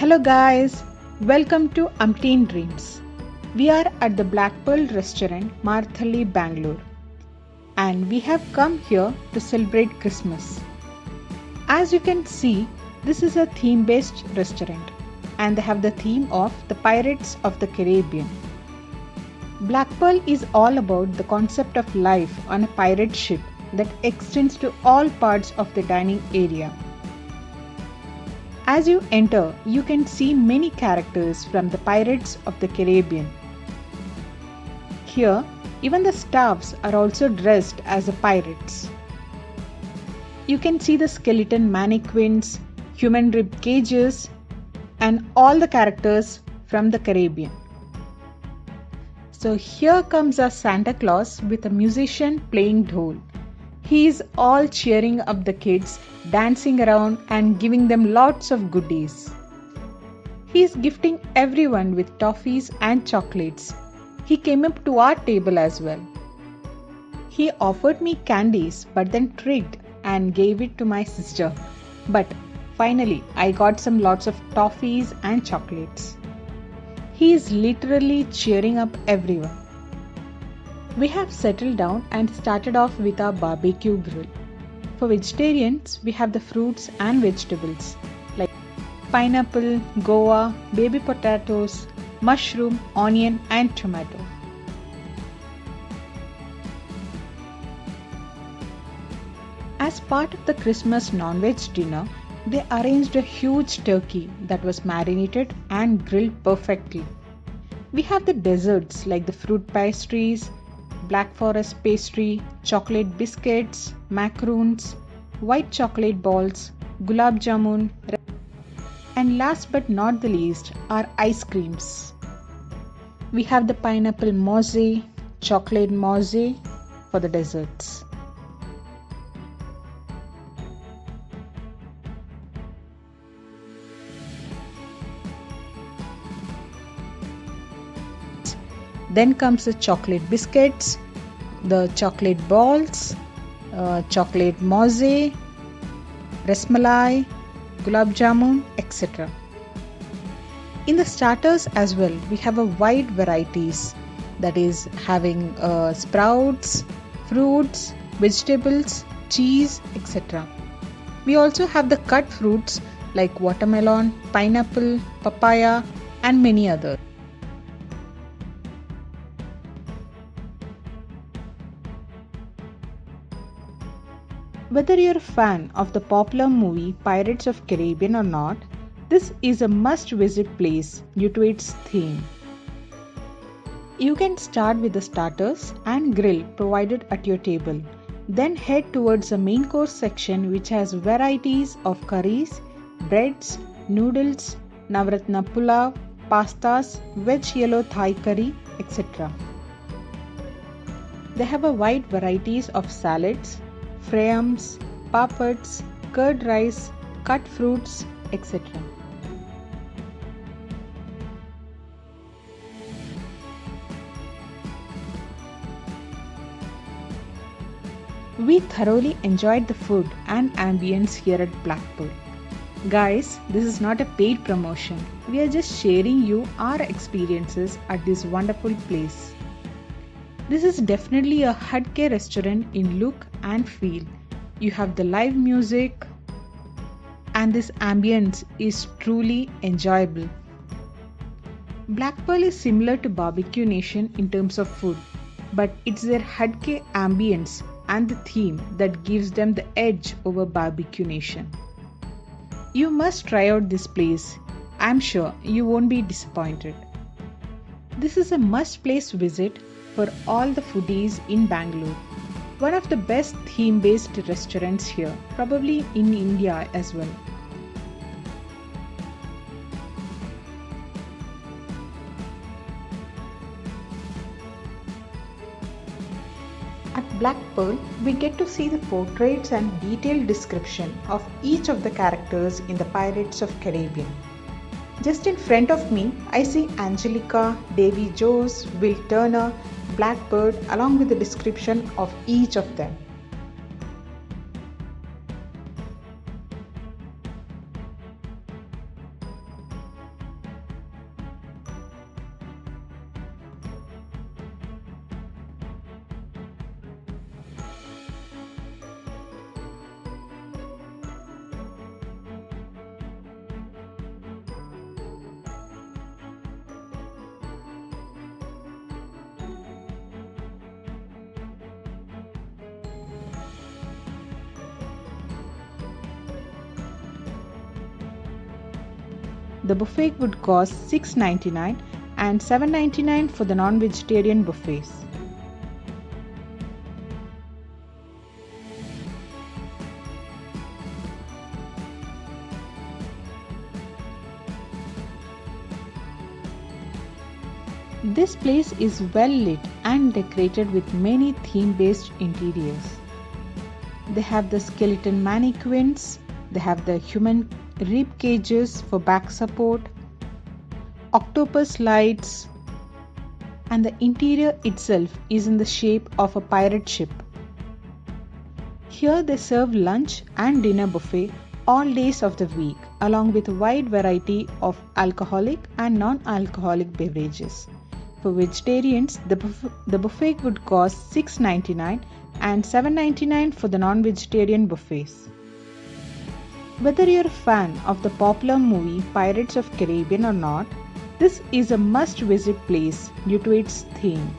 Hello guys, welcome to Umpteen Dreams. We are at the Black Pearl restaurant, Marthalli, Bangalore, and we have come here to celebrate Christmas. As you can see, this is a theme-based restaurant and they have the theme of the Pirates of the Caribbean. Black Pearl is all about the concept of life on a pirate ship that extends to all parts of the dining area. As you enter, you can see many characters from the Pirates of the Caribbean. Here, even the staffs are also dressed as the pirates. You can see the skeleton mannequins, human rib cages, and all the characters from the Caribbean. So here comes our Santa Claus with a musician playing dhol. He is all cheering up the kids, dancing around and giving them lots of goodies. He is gifting everyone with toffees and chocolates. He came up to our table as well. He offered me candies but then tricked and gave it to my sister. But finally I got some lots of toffees and chocolates. He is literally cheering up everyone. We have settled down and started off with our barbecue grill. For vegetarians, we have the fruits and vegetables like pineapple, guava, baby potatoes, mushroom, onion and tomato. As part of the Christmas non-veg dinner, they arranged a huge turkey that was marinated and grilled perfectly. We have the desserts like the fruit pastries, black forest pastry, chocolate biscuits, macaroons, white chocolate balls, gulab jamun, and last but not the least are ice creams. We have the pineapple mousse, chocolate mousse for the desserts. Then comes the chocolate biscuits, the chocolate balls, chocolate mousse, rasmalai, gulab jamun, etc. In the starters as well, we have a wide varieties, that is having sprouts, fruits, vegetables, cheese, etc. We also have the cut fruits like watermelon, pineapple, papaya and many others. Whether you're a fan of the popular movie Pirates of Caribbean or not, this is a must-visit place due to its theme. You can start with the starters and grill provided at your table. Then head towards the main course section which has varieties of curries, breads, noodles, navratna pulao, pastas, veg yellow Thai curry, etc. They have a wide varieties of salads, frayums, papads, curd rice, cut fruits, etc. We thoroughly enjoyed the food and ambience here at Black Pearl. Guys, this is not a paid promotion. We are just sharing you our experiences at this wonderful place. This is definitely a Hadke restaurant in look and feel. You have the live music and this ambience is truly enjoyable. Black Pearl is similar to Barbecue Nation in terms of food, but it's their Hadke ambience and the theme that gives them the edge over Barbecue Nation. You must try out this place. I'm sure you won't be disappointed. This is a must-place visit for all the foodies in Bangalore. One of the best theme-based restaurants here, probably in India as well. At Black Pearl, we get to see the portraits and detailed description of each of the characters in the Pirates of Caribbean. Just in front of me, I see Angelica, Davy Jones, Will Turner, Blackbird along with the description of each of them. the buffet would cost $6.99 and $7.99 for the non-vegetarian buffets. This place is well lit and decorated with many theme-based interiors. They have the skeleton mannequins, they have the human rib cages for back support, octopus lights, and the interior itself is in the shape of a pirate ship. Here they serve lunch and dinner buffet all days of the week along with a wide variety of alcoholic and non-alcoholic beverages. For vegetarians, the buffet would cost $6.99 and $7.99 for the non-vegetarian buffets. Whether you're a fan of the popular movie Pirates of Caribbean or not, this is a must-visit place due to its theme.